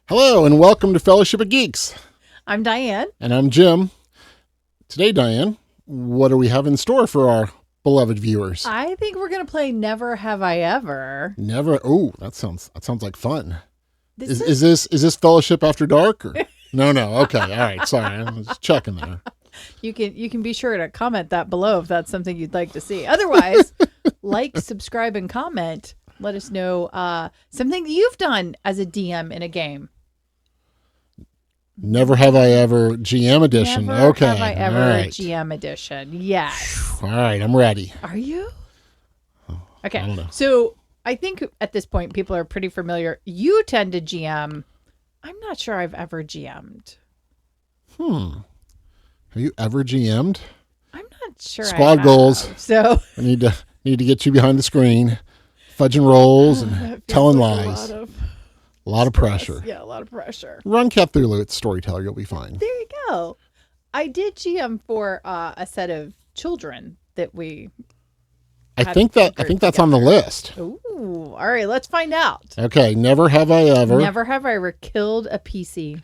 Hello and welcome to Fellowship of Geeks. I'm Diane. And I'm Jim. Today, Diane, what do we have in store for our beloved viewers? I think we're going to play Never Have I Ever. Never. Oh, that sounds like fun. Is this Fellowship After Dark? Or? No. Okay. All right. Sorry. I was just checking there. You can be sure to comment that below if that's something you'd like to see. Otherwise, like, subscribe, and comment. Let us know something that you've done as a DM in a game. Never Have I Ever GM edition. Never Okay. Have I Ever All right. GM edition. Yes. All right. I'm ready. Are you? Okay. I don't know. So I think at this point people are pretty familiar. You tend to GM. I'm not sure I've ever GM'd. Have you ever GM'd? I'm not sure. Squad goals. So I need to get you behind the screen, fudging rolls and telling lies. A lot of pressure. Yeah, a lot of pressure. Run Cthulhu at Storyteller. You'll be fine. There you go. I did GM for a set of children that we. I think that's on the list. Ooh, all right. Let's find out. Okay. Never have I ever. Never have I ever killed a PC.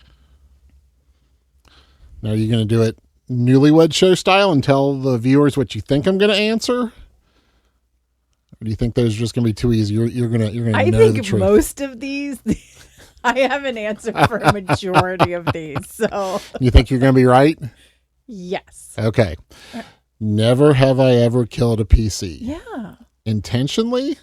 Now, are you going to do it newlywed show style and tell the viewers what you think I'm going to answer? Or do you think those are just going to be too easy? You're going to know the I think truth. most of these, I have an answer for a majority of these. So You think you're going to be right? yes. Okay. Never have I ever killed a PC. Yeah. Intentionally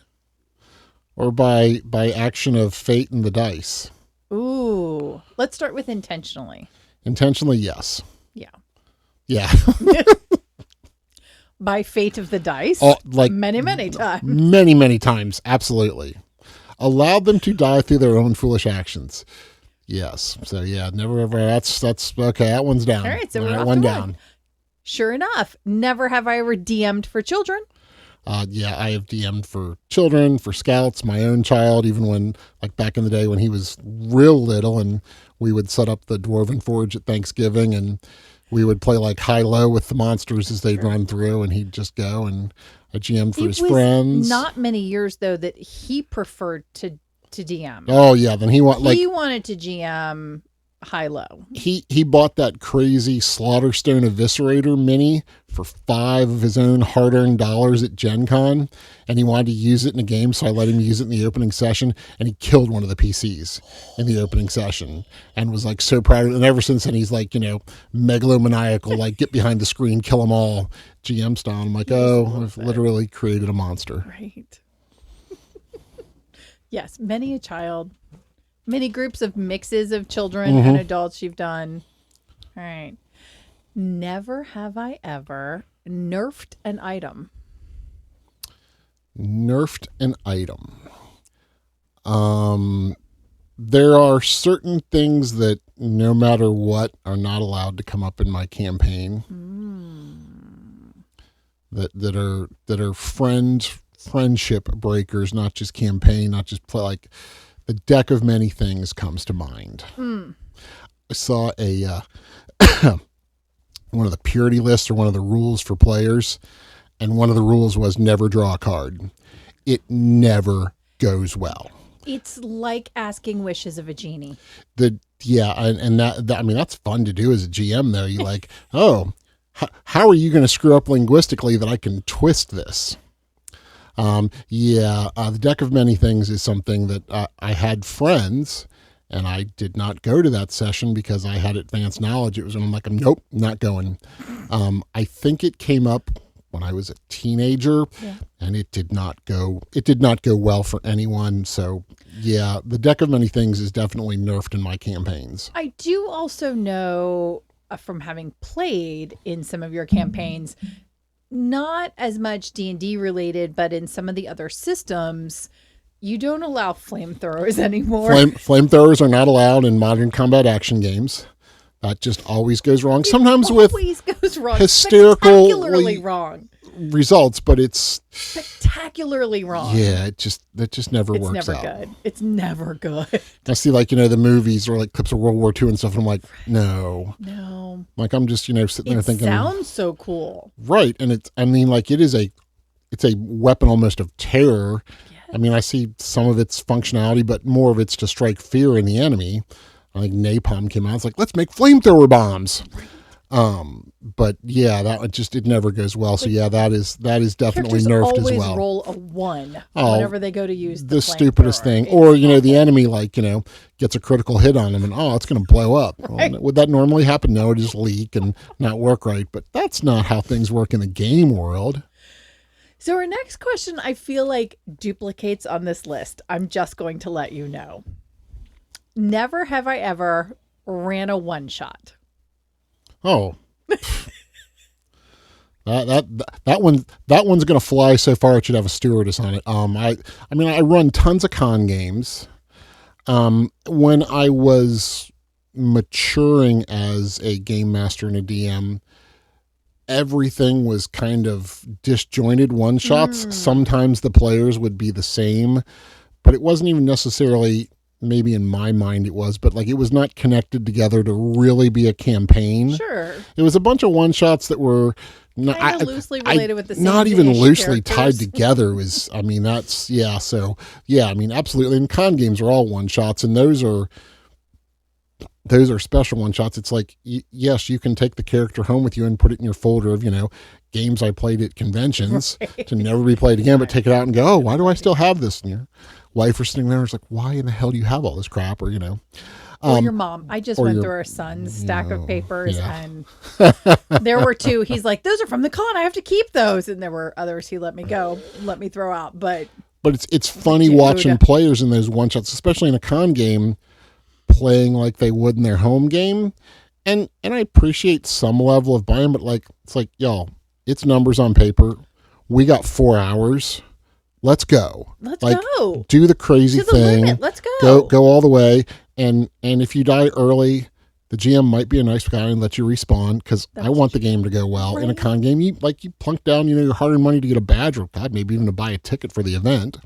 or by action of fate and the dice? Ooh. Let's start with intentionally. Intentionally, yes. Yeah. Yeah. By fate of the dice. Like many times. Many times. Absolutely. Allowed them to die through their own foolish actions. Yes. So yeah, never ever. That's okay. That one's down. All right. So we're All right, off one to down. Sure enough, never have I ever DM'd for children. Yeah, I have DM'd for children, for scouts, my own child, even when, like back in the day when he was real little and we would set up the Dwarven Forge at Thanksgiving and we would play like high-low with the monsters as they'd run through and he'd just go and I GM'd for his friends. Not many years, though, that he preferred to DM. Oh, yeah. Then he wanted to GM high-low. He bought that crazy Slaughterstone Eviscerator mini for $5 of his own hard-earned dollars at Gen Con, and he wanted to use it in a game, so I let him use it in the opening session, and he killed one of the PCs in the opening session, and was like so proud of it. And ever since then, he's like, megalomaniacal, like get behind the screen, kill them all, GM style. I'm like, I've literally created a monster. Right. Yes, many a child. Many groups of mixes of children and adults you've done. All right. Never have I ever nerfed an item. Nerfed an item. There are certain things that no matter what are not allowed to come up in my campaign. That are friendship breakers, not just campaign, not just play. Like the deck of many things comes to mind. I saw a one of the purity lists or one of the rules for players, and one of the rules was never draw a card. It never goes well. It's like asking wishes of a genie. And that I mean that's fun to do as a GM though. You like, how are you going to screw up linguistically that I can twist this? The deck of many things is something that I had friends, and I did not go to that session because I had advanced knowledge. It was, I'm like, nope, not going. I think it came up when I was a teenager, and it did not go well for anyone. So yeah, the deck of many things is definitely nerfed in my campaigns. I do also know from having played in some of your campaigns, not as much D&D related, but in some of the other systems, you don't allow flamethrowers anymore. Flamethrowers are not allowed in modern combat action games. That just always goes wrong. Sometimes with goes wrong. Hysterical Spectacularly wrong results, but it's spectacularally wrong. Yeah, that just never works out. It's never good. It's never good. I see, like, the movies or like clips of World War II and stuff, and I'm like, no. Like, I'm just, sitting there thinking. It sounds so cool. Right. And it's a weapon almost of terror. Yes. I mean, I see some of its functionality, but more of it's to strike fear in the enemy. I think napalm came out. It's like, let's make flamethrower bombs. But yeah, that one just, it never goes well. So yeah, that is definitely Characters nerfed as always well. roll a 1 Oh, whenever they go to use the stupidest flamethrower. thing. It's Or, the awful. enemy, like, gets a critical hit on them and, it's going to blow up. Right. Well, would that normally happen? No, it just leak and not work right. But that's not how things work in the game world. So our next question, I feel like, duplicates on this list. I'm just going to let you know. Never have I ever ran a one-shot. Oh. That one's gonna fly so far it should have a stewardess on it. I mean I run tons of con games. When I was maturing as a game master and a DM, everything was kind of disjointed one shots. Sometimes the players would be the same, but it wasn't even necessarily, maybe in my mind it was, but like it was not connected together to really be a campaign. Sure. It was a bunch of one shots that were Kind of loosely related with the same not even loosely characters. tied together. Was, I mean, that's, yeah. So yeah, I mean, absolutely. And con games are all one shots, and those are special one shots. It's like, yes, you can take the character home with you and put it in your folder of, games I played at conventions to never be played again, but take it out and go, oh, why do I still have this? And your wife was sitting there, it's like, why in the hell do you have all this crap? Or, or your mom. I just went through our son's stack of papers, yeah. and there were 2. He's like, those are from the con. I have to keep those. And there were others he let me throw out. But it's funny watching players in those one shots, especially in a con game, playing like they would in their home game. And I appreciate some level of buy-in, but it's like, y'all, it's numbers on paper. We got 4 hours. Let's go. Let's go. Do the crazy to the thing. limit. Let's go. Go all the way. And if you die early, the GM might be a nice guy and let you respawn, because I want the game to go well. Right. In a con game, you plunk down, your hard-earned money to get a badge, or God, maybe even to buy a ticket for the event.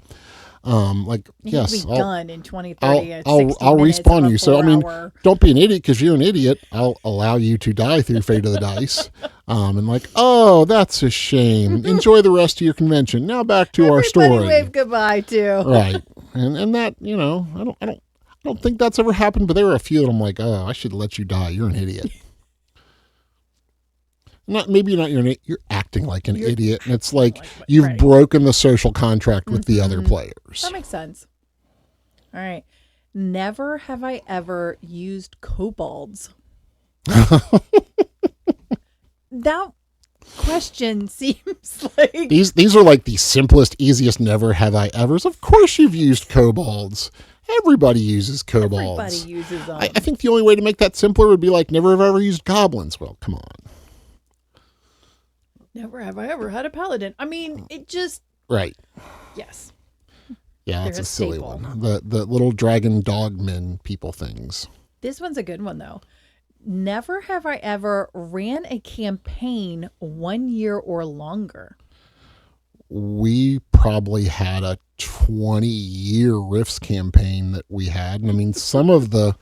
Yes, done in 20, 30, I'll respawn you. So I mean, don't be an idiot because you're an idiot. I'll allow you to die through fate of the dice. And oh, that's a shame. Enjoy the rest of your convention. Now back to our story. Wave goodbye to. Right, and that, I don't think that's ever happened, but there were a few that I'm like, oh, I should let you die. You're an idiot. Maybe you're not. You're acting like an idiot, and it's like you've broken the social contract with the other players. That makes sense. All right. Never have I ever used kobolds. That question seems like these are like the simplest, easiest never have I ever's. Of course, you've used kobolds. Everybody uses kobolds. Everybody uses them. I think the only way to make that simpler would be like, never have I ever used goblins. Well, come on. Never have I ever had a paladin. I mean, it just... Right. Yes. Yeah, They're that's a silly staple. one. The little dragon dogmen people things. This one's a good one, though. Never have I ever ran a campaign 1 year or longer. We probably had a 20-year Rifts campaign that we had. And I mean, some of the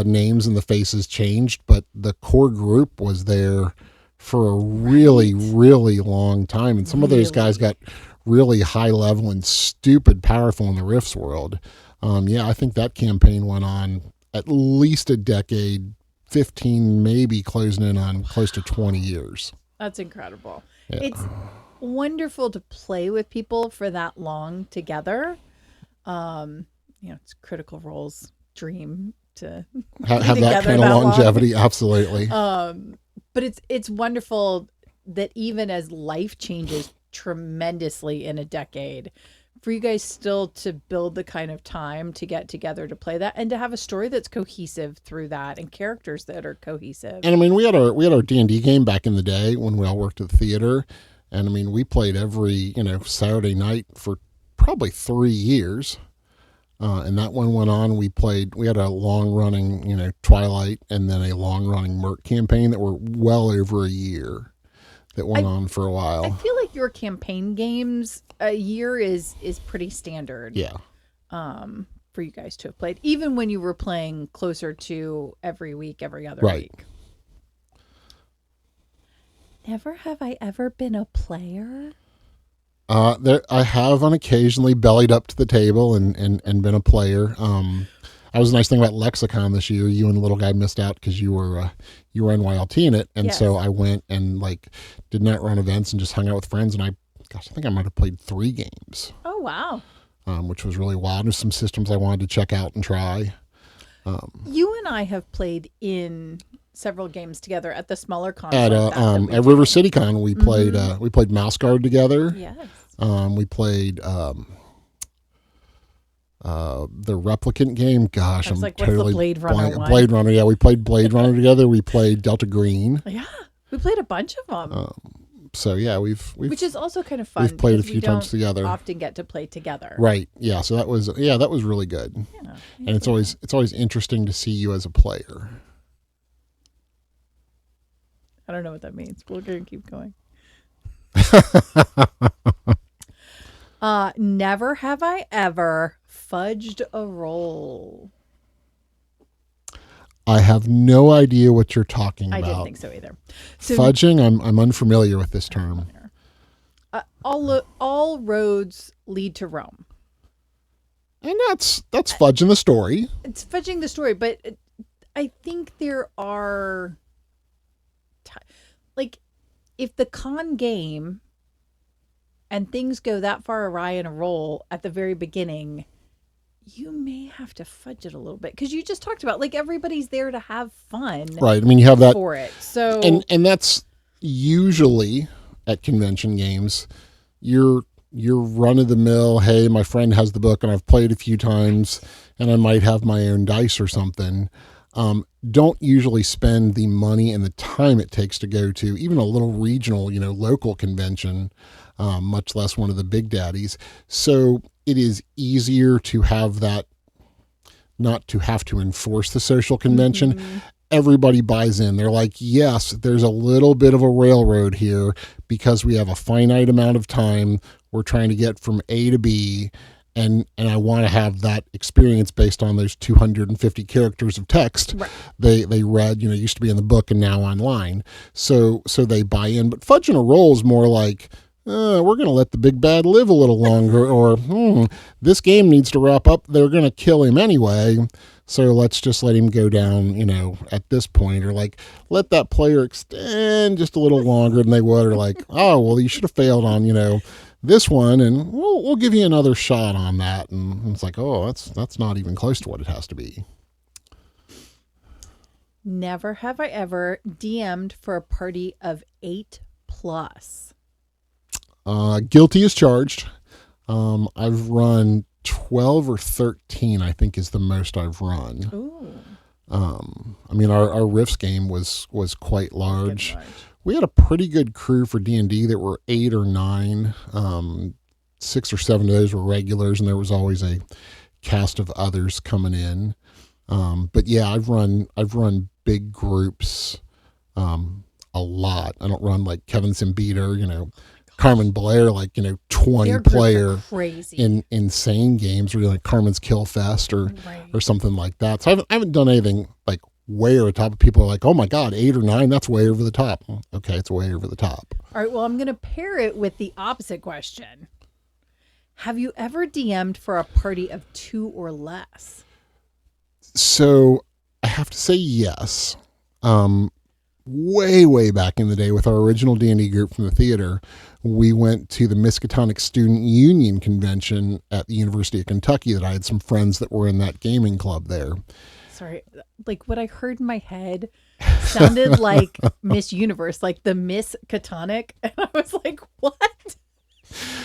names and the faces changed, but the core group was there for a really, really long time. And some of those guys got really high level and stupid powerful in the Rifts world. Yeah, I think that campaign went on at least a decade, 15, maybe closing in on close to 20 years. That's incredible. Yeah. It's wonderful to play with people for that long together. It's Critical Role's dream to have that kind of longevity. Absolutely. But it's wonderful that even as life changes tremendously in a decade, for you guys still to build the kind of time to get together to play that and to have a story that's cohesive through that and characters that are cohesive. And I mean, we had our D&D game back in the day when we all worked at the theater. And I mean, we played every, Saturday night for probably 3 years. And that one went on. We had a long running, Twilight, and then a long running Merc campaign that were well over a year that went on for a while. I feel like your campaign games, a year is pretty standard. Yeah. For you guys to have played, even when you were playing closer to every week, every other week. Never have I ever been a player. There, I have unoccasionally bellied up to the table and been a player. That was a nice thing about Lexicon this year. You and the little guy missed out because you were NYLT in it, and Yes. so I went and like did not run events and just hung out with friends. And I think I might have played 3 games, Oh, wow. which was really wild. There's some systems I wanted to check out and try. You and I have played in several games together at the smaller cons. At like that we at do. River City Con, we played Mouse Guard together. Yes. We played the Replicant game. Gosh, I was I'm like, what's the totally Blade Runner blank. one? Blade Runner. Yeah, we played Blade Runner together. We played Delta Green. Yeah. We played a bunch of them, So yeah, we've which is also kind of fun. we've played a because we few times don't together. Often get to play together. Right. Yeah. So that was really good. Yeah. And it's always interesting to see you as a player. I don't know what that means. We're going to keep going. Never have I ever fudged a roll. I have no idea what you're talking I about. didn't think so either. So Fudging, I'm unfamiliar with this term. all roads lead to Rome. And that's fudging the story. It's fudging the story, but I think there are like if the con game and things go that far awry in a roll at the very beginning, you may have to fudge it a little bit because you just talked about like everybody's there to have fun, Right. I mean, you have that for it. So and that's usually at convention games. You're run of the mill. Hey, my friend has the book and I've played a few times, and I might have my own dice or something. Don't usually spend the money and the time it takes to go to even a little regional, local convention, much less one of the big daddies. So it is easier to have that, not to have to enforce the social convention. Mm-hmm. Everybody buys in. They're like, yes, there's a little bit of a railroad here because we have a finite amount of time. We're trying to get from A to B. And I want to have that experience based on those 250 characters of text Right. they read, used to be in the book and now online. So they buy in. But fudging a roll is more like, we're going to let the big bad live a little longer, or this game needs to wrap up. They're going to kill him anyway. So let's just let him go down, at this point, or like let that player extend just a little longer than they would, or like, oh, well, you should have failed on, this one, and we'll give you another shot on that. And it's like, oh, that's not even close to what it has to be. never have I ever DM'd for a party of 8+. Guilty as charged. I've run 12 or 13, I think, is the most I've run. Ooh. I mean, our Rifts game was quite large. Good large. We had a pretty good crew for D&D that were 8 or 9. 6 or 7 of those were regulars, and there was always a cast of others coming in. But yeah, I've run big groups a lot. I don't run like Kevin Simbiter, Carmen Blair, like, 20 Their groups are player crazy. in insane games, or like Carmen's Kill Fest or Right. something like that. So I haven't done anything like way over the top. People are like, oh my God, 8 or 9, that's way over the top. Okay, it's way over the top. All right, well, I'm going to pair it with the opposite question. Have you ever DM'd for a party of 2 or less? So I have to say yes. Way back in the day with our original D&D group from the theater, we went to the Miskatonic Student Union convention at the University of Kentucky that I had some friends that were in that gaming club there. Sorry, like what I heard in my head sounded like Miss Universe, like the Miss Katonic. And I was like, what?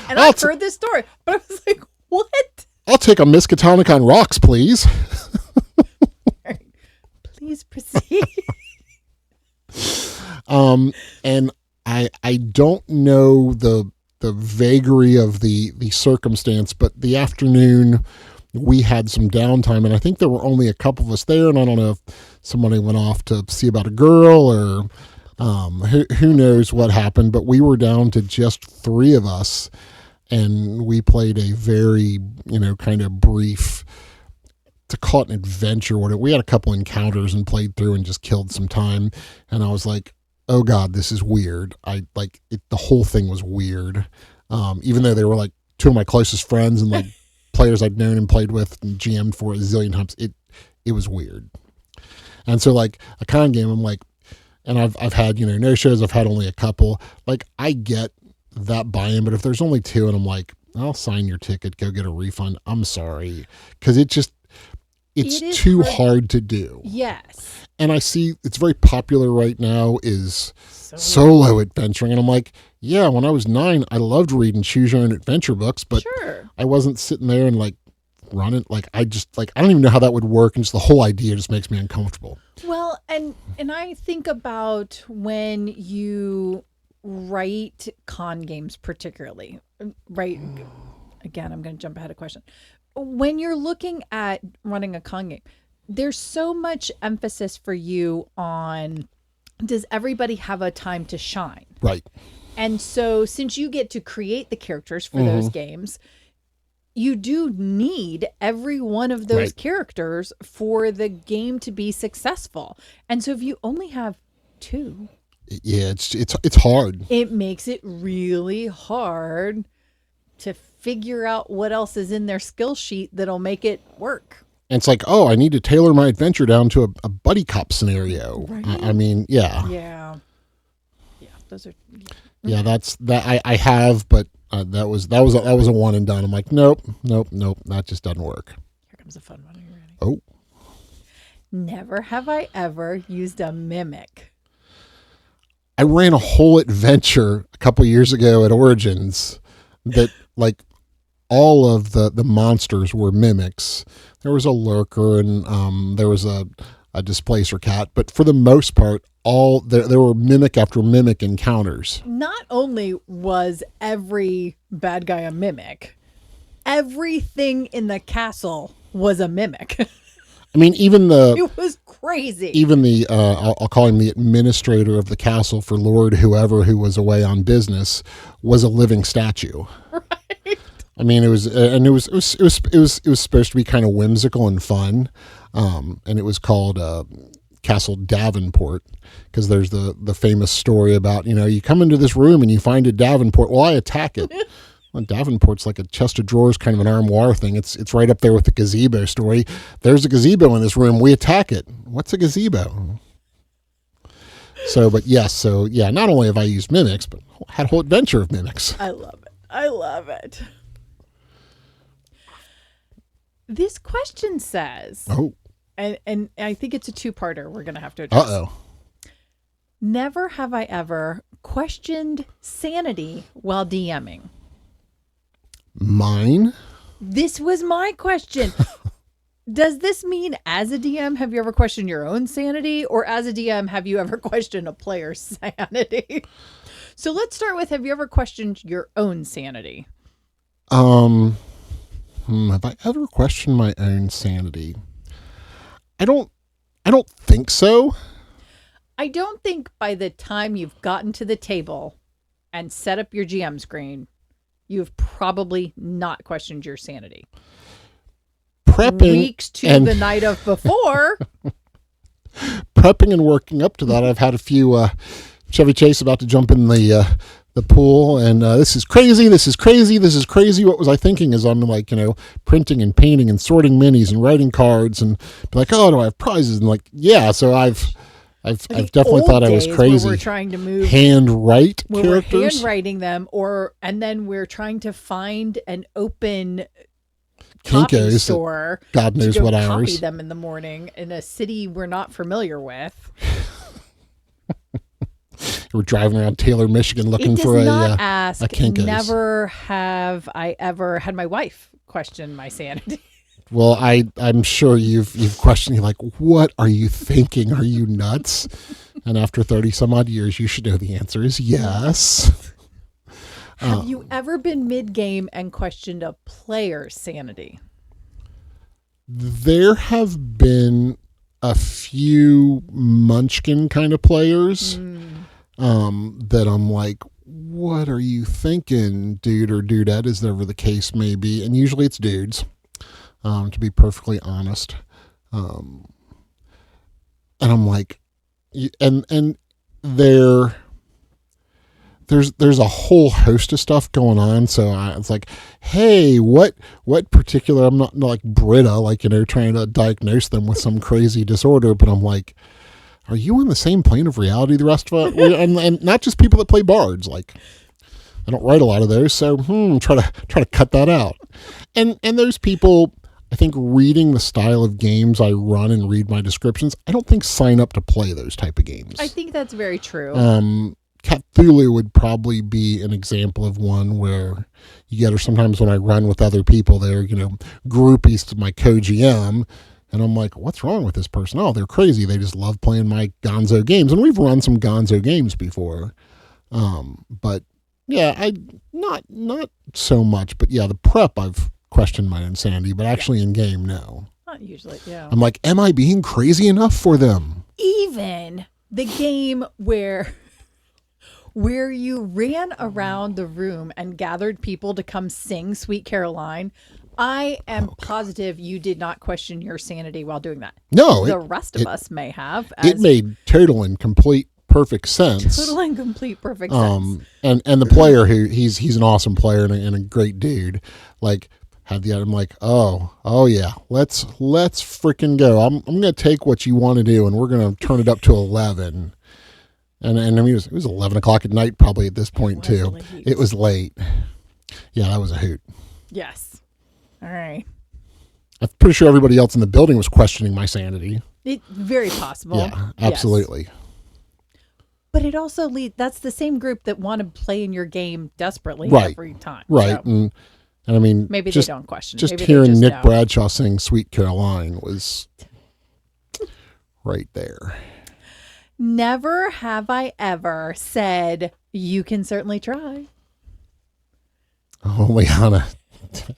And I've heard this story, but I was like, what? I'll take a Miskatonic on rocks, please. All right, please proceed. And I don't know the vagary of the circumstance, but the afternoon we had some downtime, and I think there were only a couple of us there, and I don't know if somebody went off to see about a girl or who knows what happened, but we were down to just 3 of us, and we played a very, kind of brief, to call it an adventure. We had a couple encounters and played through and just killed some time, and I was like, oh God, this is weird. The whole thing was weird. even though they were like two of my closest friends and like players I'd known and played with and GM'd for a zillion times. It was weird. And so like a con game, I'm like, and I've had, no shows, I've had only a couple. Like I get that buy-in, but if there's only two and I'm like, I'll sign your ticket, go get a refund. I'm sorry. Because it's too hard to do. Yes. And I see it's very popular right now is solo adventuring. And I'm like, yeah, when I was 9, I loved reading choose your own adventure books, but sure. I wasn't sitting there and like running. Like I don't even know how that would work. And just the whole idea just makes me uncomfortable. Well, and I think about when you write con games particularly, right? Again, I'm going to jump ahead of question. When you're looking at running a con game, there's so much emphasis for you on, does everybody have a time to shine? Right. And so since you get to create the characters for those games, you do need every one of those characters for the game to be successful. And so if you only have 2, yeah, it's hard. It makes it really hard to figure out what else is in their skill sheet that'll make it work. And it's like, oh, I need to tailor my adventure down to a buddy cop scenario. Right. I mean, yeah. Yeah. Yeah. Those are. Yeah, that's that. I have, but that was a one and done. I'm like, nope. That just doesn't work. Here comes a fun one. Are you ready? Oh. Never have I ever used a mimic. I ran a whole adventure a couple years ago at Origins that like all of the monsters were mimics. There was a lurker and there was a displacer cat, but for the most part, all there were mimic after mimic encounters. Not only was every bad guy a mimic, everything in the castle was a mimic. I mean, it was crazy. Even I'll call him the administrator of the castle for Lord whoever who was away on business was a living statue. Right. I mean, it was supposed to be kind of whimsical and fun, and it was called Castle Davenport because there's the famous story about you come into this room and you find a Davenport. Well, I attack it. Well, Davenport's like a chest of drawers, kind of an armoire thing. It's right up there with the gazebo story. There's a gazebo in this room. We attack it. What's a gazebo? So, but yes, so yeah. Not only have I used mimics, but had a whole adventure of mimics. I love it. I love it. This question says, and I think it's a 2-parter we're going to have to address. Uh-oh. Never have I ever questioned sanity while DMing. Mine? This was my question. Does this mean as a DM, have you ever questioned your own sanity? Or as a DM, have you ever questioned a player's sanity? So let's start with, have you ever questioned your own sanity? Have I ever questioned my own sanity? I don't think so. I don't think by the time you've gotten to the table and set up your GM screen, you've probably not questioned your sanity. Prepping weeks to the night of before. Prepping and working up to that, I've had a few Chevy Chase about to jump in the pool, and this is crazy. What was I thinking? As I'm like, printing and painting and sorting minis and writing cards, and be like, oh, do I have prizes? And like, yeah. So I've definitely thought I was crazy. We're trying to move handwrite characters. We're handwriting them, and then we're trying to find an open copy store. God knows what hours. Copy them in the morning in a city we're not familiar with. We're driving around Taylor, Michigan, looking for a Kinko's. Never have I ever had my wife question my sanity. Well, I'm sure you've questioned. You're like, what are you thinking? Are you nuts? And after 30 some odd years, you should know the answer is yes. Have you ever been mid-game and questioned a player's sanity? There have been a few Munchkin kind of players that I'm like, what are you thinking, dude or dudette, as ever the case may be. And usually it's dudes, to be perfectly honest. And I'm like, and there's a whole host of stuff going on. So it's like, hey, what particular? I'm not like Britta, like, trying to diagnose them with some crazy disorder, but I'm like, are you on the same plane of reality the rest of us? And not just people that play bards. Like, I don't write a lot of those, so try to cut that out. And those people, I think, reading the style of games I run and read my descriptions, I don't think sign up to play those type of games. I think that's very true. Cthulhu would probably be an example of one where you get her sometimes when I run with other people. They're, groupies to my co-GM. And I'm like, what's wrong with this person? Oh, they're crazy. They just love playing my gonzo games. And we've run some gonzo games before. But yeah, not so much. But yeah, the prep, I've questioned my insanity. But actually in game, no. Not usually, yeah. I'm like, am I being crazy enough for them? Even the game where you ran around the room and gathered people to come sing Sweet Caroline, I am positive you did not question your sanity while doing that. No. The rest of us may have. It made total and complete perfect sense. Total and complete perfect sense. And the player, who he's an awesome player and a great dude, like, had the I'm like, oh yeah, let's freaking go. I'm gonna take what you want to do and we're gonna turn it up to 11. And I mean, it was 11 o'clock at night probably at this point too. Late. It was late. Yeah, that was a hoot. Yes. All right. I'm pretty sure everybody else in the building was questioning my sanity. Very possible. Yeah, absolutely. Yes. But it also that's the same group that want to play in your game desperately every time. Right. So And I mean, maybe they don't question. Just maybe hearing Nick Bradshaw sing Sweet Caroline was right there. Never have I ever said, you can certainly try. Oh, Liana,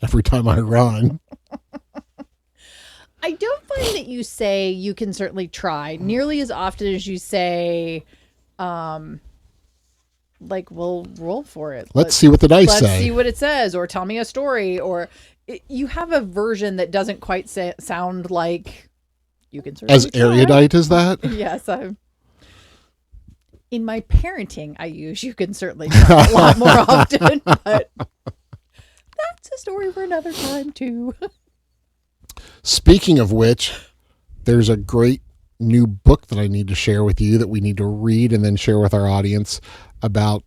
every time I run. I don't find that you say you can certainly try nearly as often as you say, like, we'll roll for it. Let's see what the dice say. Let's see what it says, or tell me a story, or you have a version that doesn't quite sound like you can certainly as erudite as that. Yes, in my parenting, I use you can certainly try a lot more often, but that's a story for another time too. Speaking of which, there's a great new book that I need to share with you that we need to read and then share with our audience about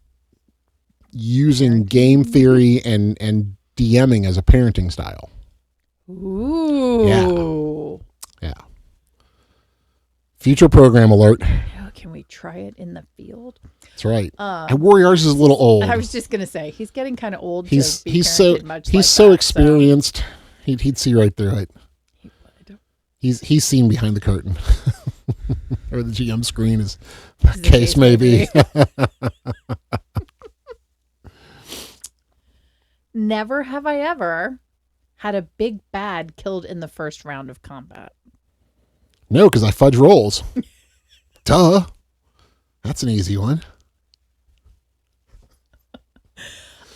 using game theory and DMing as a parenting style. Ooh. Yeah. Future program alert. Can we try it in the field? That's right. I worry ours is a little old. I was just gonna say he's getting kind of old. He's so so experienced. So. He'd see right through it. He's seen behind the curtain, or the GM screen, as the case may be. Never have I ever had a big bad killed in the first round of combat. No, because I fudge rolls. Duh. That's an easy one.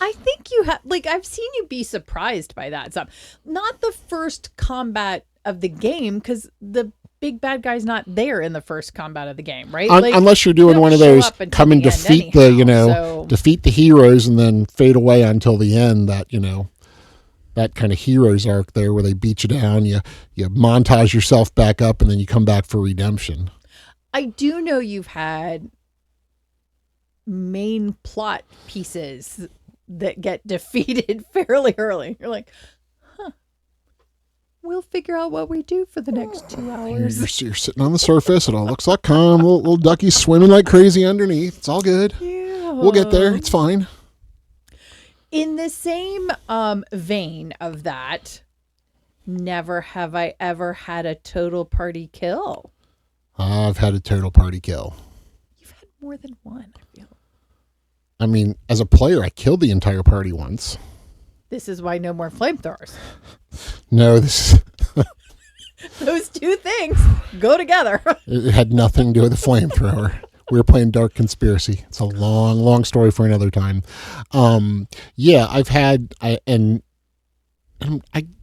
I think you have, like, I've seen you be surprised by that stuff. Not the first combat of the game, because the big bad guy's not there in the first combat of the game, right? Unless you're doing one of those come and defeat defeat the heroes and then fade away until the end, that kind of hero's arc there where they beat you down, you montage yourself back up, and then you come back for redemption. I do know you've had main plot pieces that get defeated fairly early. You're like, we'll figure out what we do for the next 2 hours. You're sitting on the surface. It all looks like calm. Little duckies swimming like crazy underneath. It's all good. Yeah. We'll get there. It's fine. In the same vein of that, never have I ever had a total party kill. I've had a total party kill. You've had more than one, I feel. I mean, as a player, I killed the entire party once. This is why no more flamethrowers. No, this Those two things go together. It had nothing to do with the flamethrower. We were playing Dark Conspiracy. It's a long, long story for another time. Yeah, I've had, I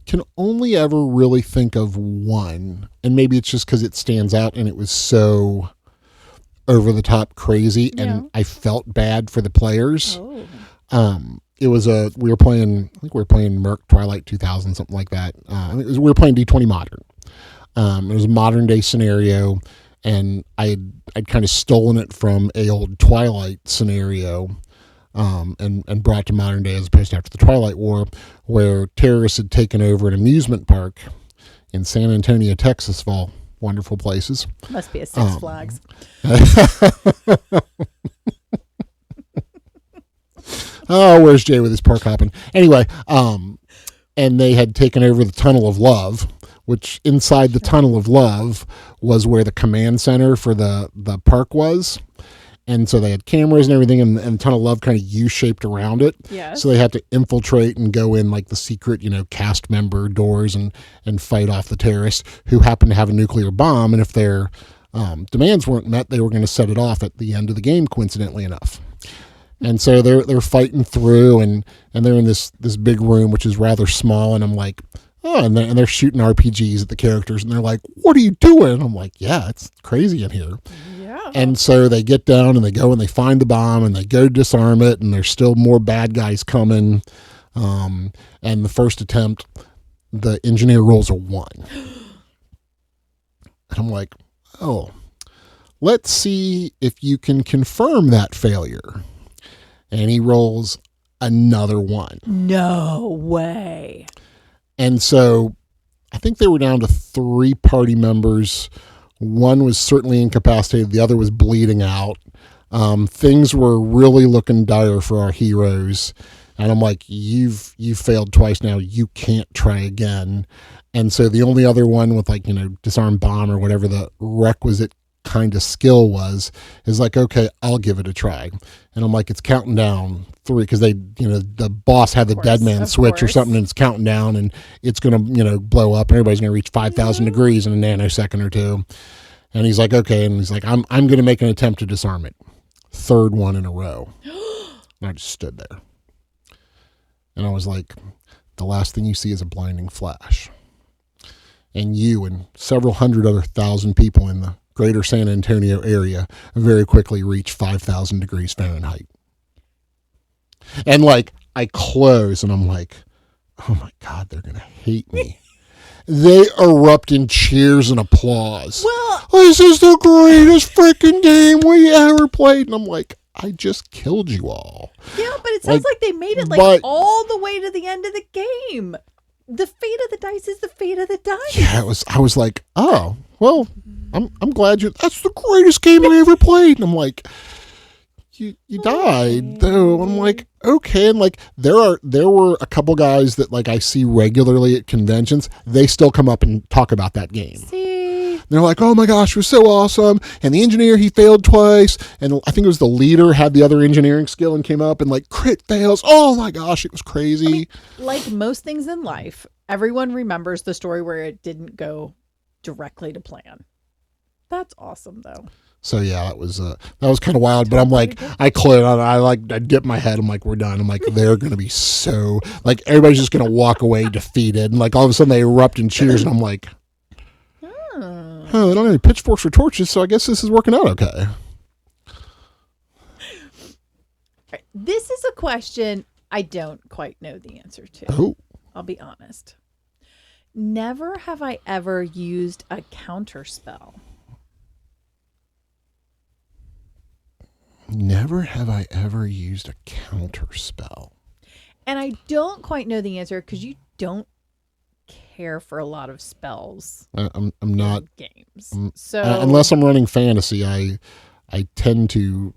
can only ever really think of one, and maybe it's just because it stands out and it was so over the top crazy, and Yeah. I felt bad for the players. Oh. It was we were playing, I think we were playing Merc Twilight 2000, something like that. We were playing D20 Modern. It was a modern day scenario, and I'd kind of stolen it from a old Twilight scenario, and brought to modern day as opposed to after the Twilight War, where terrorists had taken over an amusement park in San Antonio, Texas, of all wonderful places. Must be a Six Flags. Oh, where's Jay with his park hopping? Anyway, and they had taken over the Tunnel of Love, which inside the Tunnel of Love was where the command center for the park was. And so they had cameras and everything, and the Tunnel of Love kind of U-shaped around it. Yes. So they had to infiltrate and go in like the secret, cast member doors and fight off the terrorists who happened to have a nuclear bomb. And if their demands weren't met, they were going to set it off at the end of the game, coincidentally enough. And so they're fighting through, and they're in this big room, which is rather small. And I'm like, oh, and they're shooting RPGs at the characters, and they're like, what are you doing? And I'm like, yeah, it's crazy in here. Yeah. And so they get down and they go and they find the bomb and they go disarm it, and there's still more bad guys coming. And the first attempt, the engineer rolls a 1. And I'm like, oh, let's see if you can confirm that failure. And he rolls another 1. No way. And so I think they were down to 3 party members. One was certainly incapacitated. The other was bleeding out. Things were really looking dire for our heroes. And I'm like, you've failed twice now. You can't try again. And so the only other one with disarm bomb or whatever the requisite kind of skill was is like, okay, I'll give it a try. And I'm like, it's counting down 3 because they, the boss had the dead man switch or something, and it's counting down, and it's going to, blow up, and everybody's going to reach 5,000 degrees in a nanosecond or two. And he's like, okay. And he's like, I'm going to make an attempt to disarm it. 3rd one in a row. And I just stood there. And I was like, the last thing you see is a blinding flash. And you and several hundred other thousand people in the greater San Antonio area very quickly reach 5,000 degrees Fahrenheit. And I close and I'm like, oh my God, they're going to hate me. They erupt in cheers and applause. Well, this is the greatest freaking game we ever played. And I'm like, I just killed you all. yeah, but it sounds like they made it all the way to the end of the game. The fate of the dice is the fate of the dice. Yeah, I was like, oh, well, I'm glad that's the greatest game I ever played. And I'm like, you died though. I'm like, okay. And there were a couple guys that I see regularly at conventions. They still come up and talk about that game. See, they're like, oh my gosh, it was so awesome. And the engineer, he failed twice. And I think it was the leader had the other engineering skill and came up and crit fails. Oh my gosh, it was crazy. I mean, like most things in life, everyone remembers the story where it didn't go directly to plan. That's awesome though. So yeah, that was kind of wild. But I'm like, I dip my head. I'm like, we're done. I'm like, they're gonna be so everybody's just gonna walk away defeated, and all of a sudden they erupt in cheers, and I'm like, oh, they don't have any pitchforks or torches, so I guess this is working out okay. This is a question I don't quite know the answer to. Oh, I'll be honest. Never have I ever used a counter spell. Never have I ever used a counter spell. And I don't quite know the answer because you don't care for a lot of spells. I'm not in games. So unless I'm running fantasy, I tend to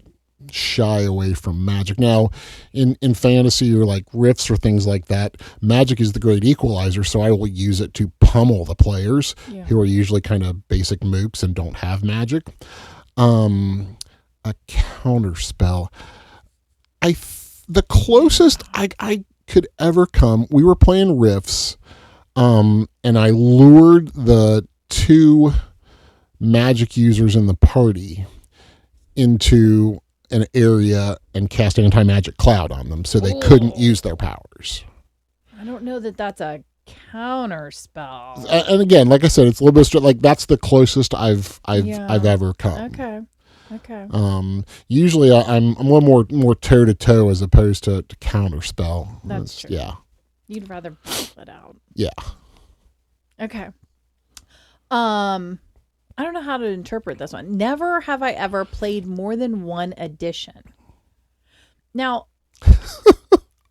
shy away from magic. Now, in fantasy or rifts or things like that, magic is the great equalizer, so I will use it to pummel the players who are usually kind of basic mooks and don't have magic. A counter spell. The closest I could ever come, we were playing rifts, and I lured the 2 magic users in the party into an area and cast anti-magic cloud on them so they couldn't use their powers. I don't know that that's a counter spell. And again, like I said, it's a little bit that's the closest I've ever come. Okay. Okay. Usually I'm a little more toe to toe as opposed to counter spell. That's true. Yeah. You'd rather battle it out. Yeah. Okay. I don't know how to interpret this one. Never have I ever played more than one edition. Now,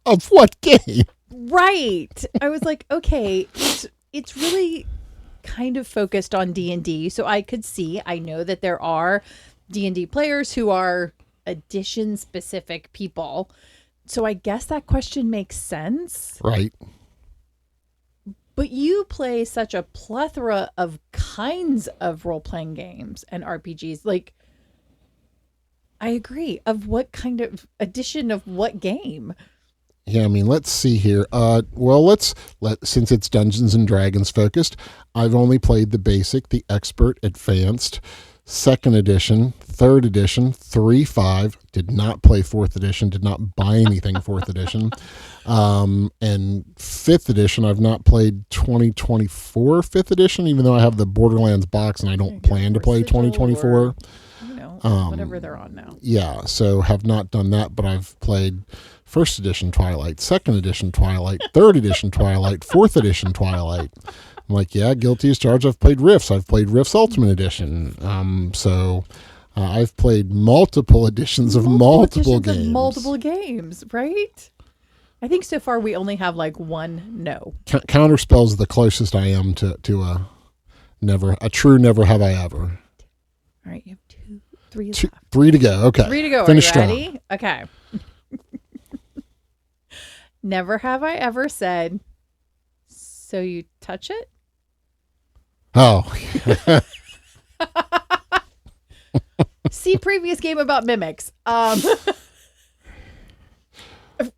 Of what game? right. I was like, okay, it's really kind of focused on D&D, so I could see, I know that there are D&D players who are edition specific people. So I guess that question makes sense. Right. But you play such a plethora of kinds of role-playing games and RPGs. Like, I agree. Of what kind of edition of what game? Yeah, I mean, let's see here. Well, since it's Dungeons and Dragons focused, I've only played the basic, the expert, advanced, second edition, third edition, 3.5. Did not play fourth edition. Did not buy anything fourth edition. And fifth edition, I've not played 2024 fifth edition, even though I have the Borderlands box and I don't plan to play 2024. Or, whatever they're on now. Yeah, so have not done that, but I've played first edition Twilight, second edition Twilight, third edition Twilight, fourth edition Twilight. I'm like, yeah, guilty as charged. I've played Rifts. I've played Rifts Ultimate Edition. I've played multiple editions of multiple games. Multiple games, right? I think so far we only have like one no. Counterspell's the closest I am to a true never have I ever. All right, you have three left. Three to go. Okay. Three to go. Finish Are you ready? strong. Okay. Never have I ever said, so you touch it? Oh. See previous game about mimics.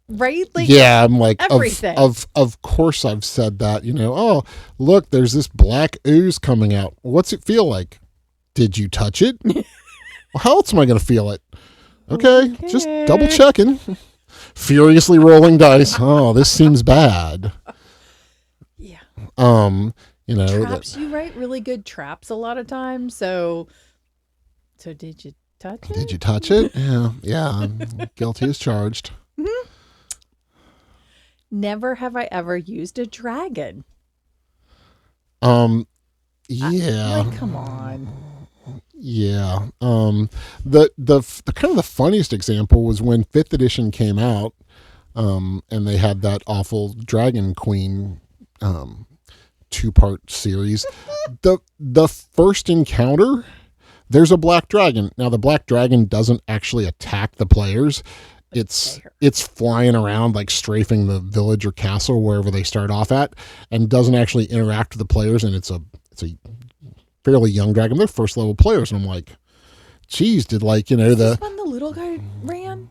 Right? Like, yeah, I'm like, everything. Of course I've said that, oh, look, there's this black ooze coming out. What's it feel like? Did you touch it? Well, how else am I going to feel it? Okay, just double checking. Furiously rolling dice. Oh, this seems bad. Yeah. Traps, you write really good traps a lot of times. So did you touch it? Did you touch it? Yeah. I'm guilty as charged. Mm-hmm. Never have I ever used a dragon. Yeah. Come on. Yeah. The kind of the funniest example was when 5th edition came out, and they had that awful Dragon Queen 2-part series. The first encounter, there's a black dragon. Now the black dragon doesn't actually attack the players. It's flying around, like strafing the village or castle wherever they start off at, and doesn't actually interact with the players, and it's a fairly young dragon. They're first level players, and I'm like, geez, did Is this when the little guy ran?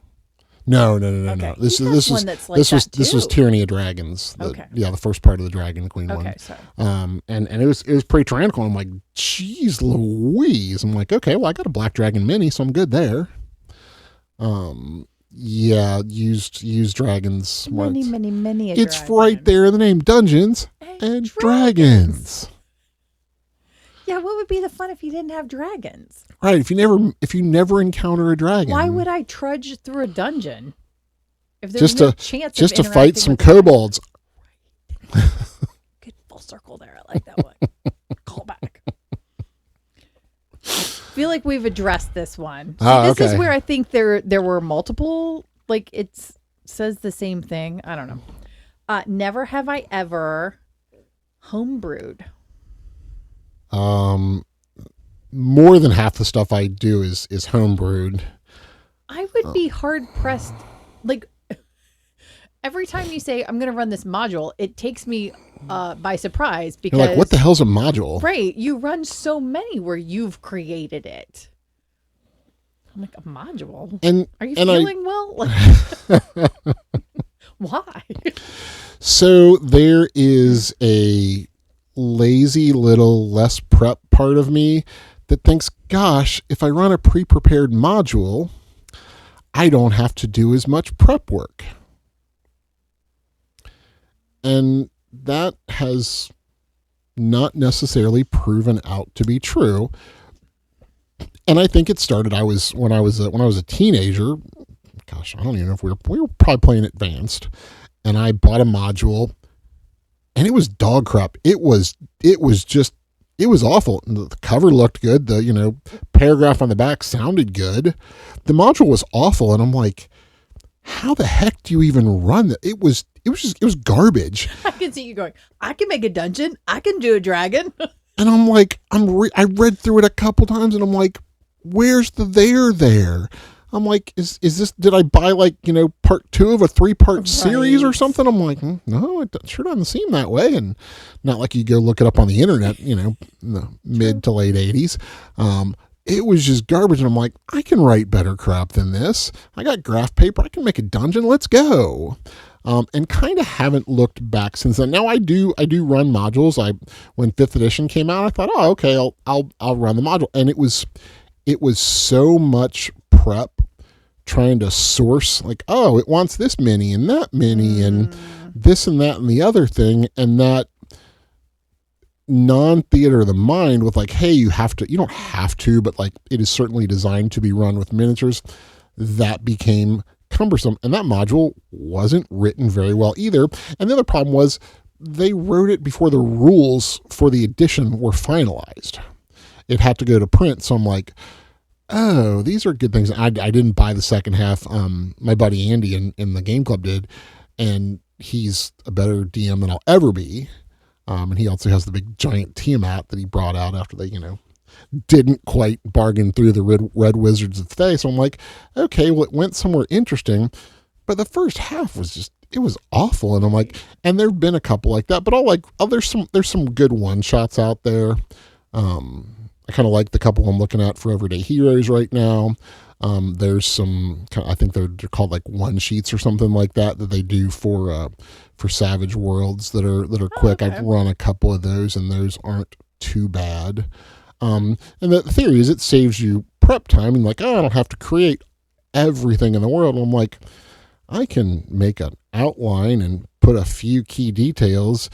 No. Okay. This was Tyranny of Dragons. The first part of the Dragon Queen one. Okay, sorry. And it was pretty tyrannical. I'm like, geez Louise. I'm like, okay, well, I got a black dragon mini, so I'm good there. Yeah, used dragons. Many. It's right there in the name, Dungeons and Dragons. Yeah, what would be the fun if you didn't have dragons? Right, if you never encounter a dragon. Why would I trudge through a dungeon if there's just no chance just of to fight some with kobolds? Good full circle there. I like that one. Call back. I feel like we've addressed this one. This is where I think there were multiple, like it says the same thing. I don't know. Never have I ever homebrewed. More than half the stuff I do is homebrewed. I would be hard pressed. Like every time you say I'm going to run this module, it takes me by surprise because you're like, what the hell's a module? Right, you run so many where you've created it. I'm like, a module. And are you feeling well? Why? So there is a lazy little less prep part of me that thinks, gosh, if I run a pre-prepared module, I don't have to do as much prep work. And that has not necessarily proven out to be true. And I think it started. When I was a teenager. Gosh, I don't even know if we were probably playing Advanced, and I bought a module, and it was dog crap. It was awful. The cover looked good. The paragraph on the back sounded good. The module was awful, and I'm like, how the heck do you even run that? It was garbage. I can see you going, I can make a dungeon. I can do a dragon. And I'm like, I read through it a couple times, and I'm like, where's the there? I'm like, is this, did I buy part 2 of a 3-part series or something? I'm like, no, it sure doesn't seem that way. And not like you go look it up on the internet, in the mid to late 80s. It was just garbage. And I'm like, I can write better crap than this. I got graph paper. I can make a dungeon. Let's go. And kind of haven't looked back since then. Now I do run modules. When 5th edition came out, I thought, oh, okay, I'll run the module. And it was so much prep trying to source, like, oh, it wants this mini and that mini and this and that and the other thing, and that non-theater of the mind with like, hey, you don't have to, but like it is certainly designed to be run with miniatures. That became cumbersome, and that module wasn't written very well either. And the other problem was they wrote it before the rules for the edition were finalized. It had to go to print, so I'm like, oh, these are good things. I didn't buy the second half. My buddy Andy in the game club did, and he's a better DM than I'll ever be. And he also has the big giant Tiamat that he brought out after they, didn't quite bargain through the Red Wizards of Thay. So I'm like, okay, well, it went somewhere interesting, but the first half was it was awful. And I'm like, and there've been a couple like that, but there's some good one shots out there. I kind of like the couple I'm looking at for Everyday Heroes right now. There's some, I think they're called like one sheets or something like that they do for Savage Worlds that are quick. Okay. I've run a couple of those, and those aren't too bad. And the theory is it saves you prep time, and like, oh, I don't have to create everything in the world. And I'm like, I can make an outline and put a few key details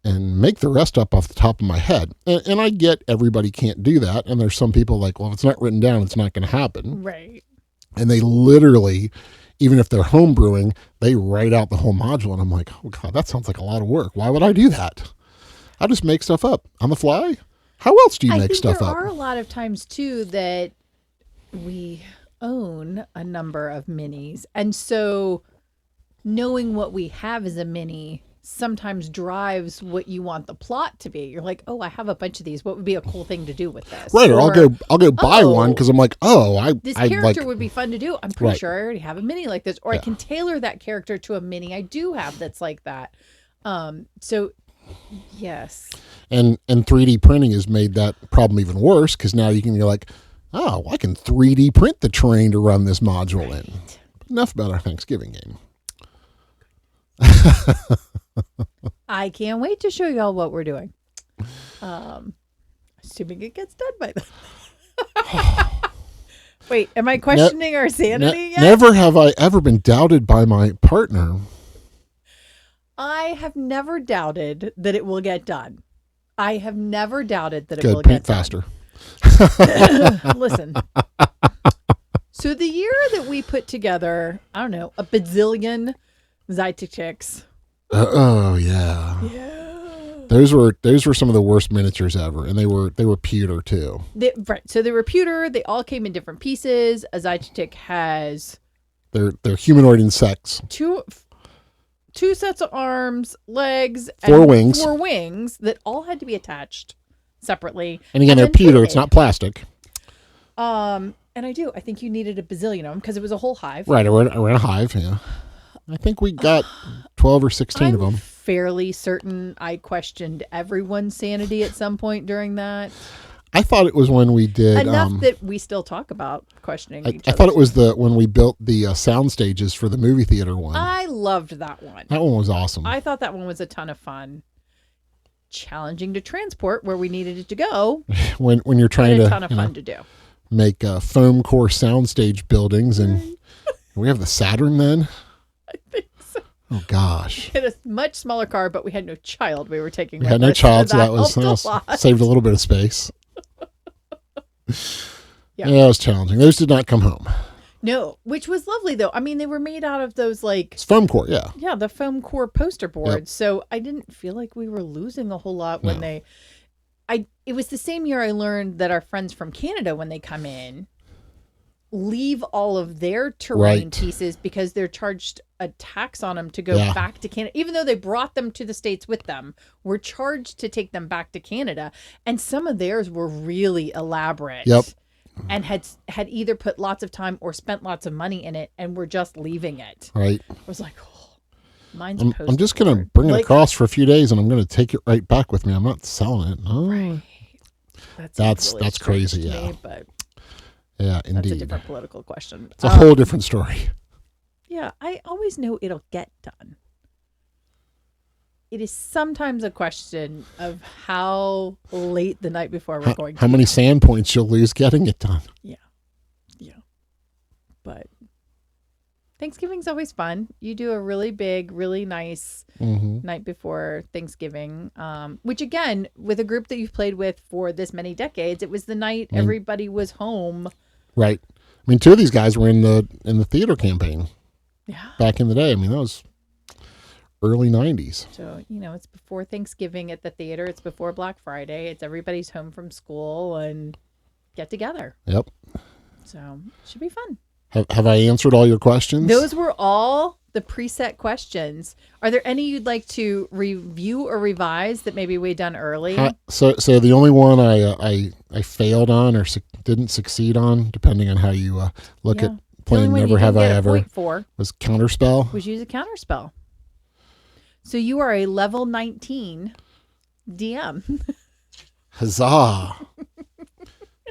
and make the rest up off the top of my head. And I get everybody can't do that. And there's some people like, well, if it's not written down, it's not going to happen. Right. And they literally, even if they're homebrewing, they write out the whole module. And I'm like, oh God, that sounds like a lot of work. Why would I do that? I just make stuff up on the fly. How else do you make stuff up? There are a lot of times too that we own a number of minis. And so knowing what we have as a mini sometimes drives what you want the plot to be. You're like, oh, I have a bunch of these. What would be a cool thing to do with this? Right, or I'll go buy one because I'm like, oh, this I character like, would be fun to do. I'm pretty Right. sure I already have a mini like this, or I can tailor that character to a mini I do have that's like that. So yes. And 3D printing has made that problem even worse because now you can go like, oh, I can 3D print the terrain to run this module in. Enough about our Thanksgiving game. I can't wait to show y'all what we're doing. Assuming it gets done by then. Wait, am I questioning our sanity yet? Never have I ever been doubted by my partner. I have never doubted that it will get done. I have never doubted that it Good, will print get faster. done. Listen. So the year that we put together, I don't know, a bazillion Zytechicks. Oh yeah. Yeah. Those were some of the worst miniatures ever, and they were pewter too. Right. So they were pewter. They all came in different pieces. A Zytechik has They're humanoid insects. two sets of arms, legs, Four and wings. 4 wings that all had to be attached separately. And again, they're then pewter. painted. It's not plastic. And I think you needed a bazillion of them because it was a whole hive. Right. I ran a hive. Yeah. I think we got 12 or 16 of them. Fairly certain I questioned everyone's sanity at some point during that. I thought it was when we did Enough that we still talk about questioning each I other. thought it was when we built the sound stages for the movie theater one. I loved that one. That one was awesome. I thought that one was a ton of fun. Challenging to transport where we needed it to go. when you're trying A to ton of fun to do. make foam core soundstage buildings, and we have the Saturn then. I think so. Oh gosh, We had a much smaller car, but we had no child we were taking. we with had no us, child, so that helped a was lot. saved a little bit of space. Yeah. Yeah, it was challenging. Those did not come home. No, which was lovely though. I mean, they were made out of those like It's foam core, yeah. yeah, the foam core poster boards. So I didn't feel like we were losing a whole lot when it was the same year I learned that our friends from Canada, when they come in, leave all of their terrain pieces because they're charged a tax on them to go back to Canada. Even though they brought them to the States with them, we're charged to take them back to Canada. And some of theirs were really elaborate. Yep. And had either put lots of time or spent lots of money in it and were just leaving it. Right. I was like, oh, mine's I'm just going to bring it across for a few days and I'm going to take it right back with me. I'm not selling it. No. Right. That's crazy, yeah. Me, but yeah, indeed. That's a different political question. It's a whole different story. Yeah, I always know it'll get done. It is sometimes a question of how late the night before we're going to. How many sand points you'll lose getting it done. Yeah. But Thanksgiving's always fun. You do a really big, really nice night before Thanksgiving, which again, with a group that you've played with for this many decades, it was the night everybody was home. Right. I mean, two of these guys were in the theater campaign. Yeah. Back in the day. I mean, that was early 90s. So, it's before Thanksgiving at the theater. It's before Black Friday. It's everybody's home from school and get together. Yep. So, it should be fun. Have I answered all your questions? Those were all the preset questions. Are there any you'd like to review or revise that maybe we done early? So the only one I failed on or didn't succeed on, depending on how you look at playing Never Have I Ever, was Counterspell. Was use a counterspell. So you are a level 19 DM. Huzzah! I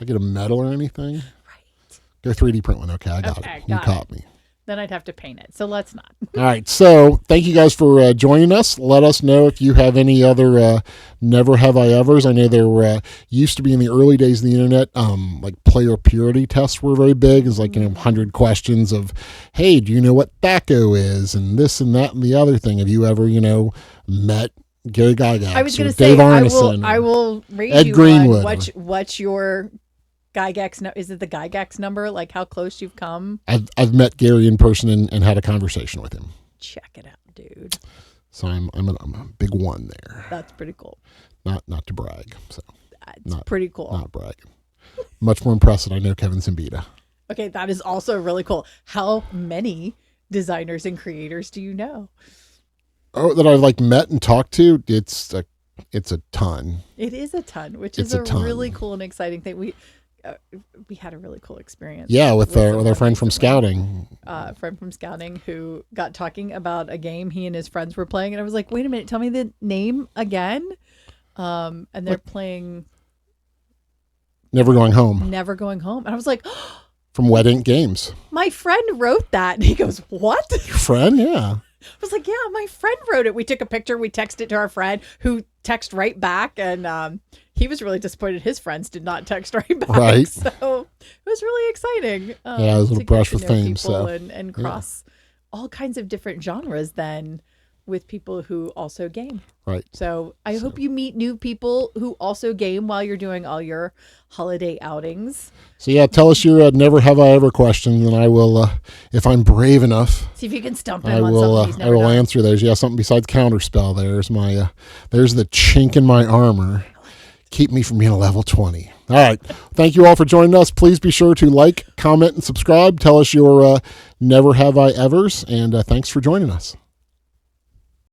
get a medal or anything? Right. Go 3D print one. Okay, I got it. You caught me. Then I'd have to paint it. So let's not. All right. So thank you guys for joining us. Let us know if you have any other Never Have I Evers. I know there used to be in the early days of the internet, like player purity tests were very big. It's like, 100 questions of, hey, do you know what THACO is? And this and that and the other thing. Have you ever, met Gary Gygax? I was going to say, Dave Arneson, I will rate Ed you Greenwood. on what's your Gygax, is it the Gygax number? Like how close you've come? I've met Gary in person and had a conversation with him. Check it out, dude. So I'm a big one there. That's pretty cool. Not to brag. So that's pretty cool. Not bragging. Much more impressed that I know Kevin Simbita. Okay, that is also really cool. How many designers and creators do you know? Oh, that I've met and talked to. It's a ton. It is a ton, which is a really cool and exciting thing. We had a really cool experience. Yeah, with our friend from scouting. Friend from scouting who got talking about a game he and his friends were playing, and I was like, "Wait a minute, tell me the name again." And they're playing Never Going Home. Never Going Home, and I was like, from Wet Ink Games. My friend wrote that, and he goes, "What?" Your friend? Yeah. I was like, yeah, my friend wrote it. We took a picture. We texted it to our friend who texted right back. And he was really disappointed his friends did not text right back. Right. So it was really exciting. I was a little brush with fame. So. And cross all kinds of different genres then with people who also game. Right. So I hope you meet new people who also game while you're doing all your holiday outings. So yeah, tell us your Never Have I Ever questions, and I will, if I'm brave enough, see if you can stump him on something he's never I will done. answer those. Yeah, something besides Counterspell. There's the chink in my armor. Keep me from being a level 20. All right. Thank you all for joining us. Please be sure to like, comment, and subscribe. Tell us your Never Have I Evers, and thanks for joining us.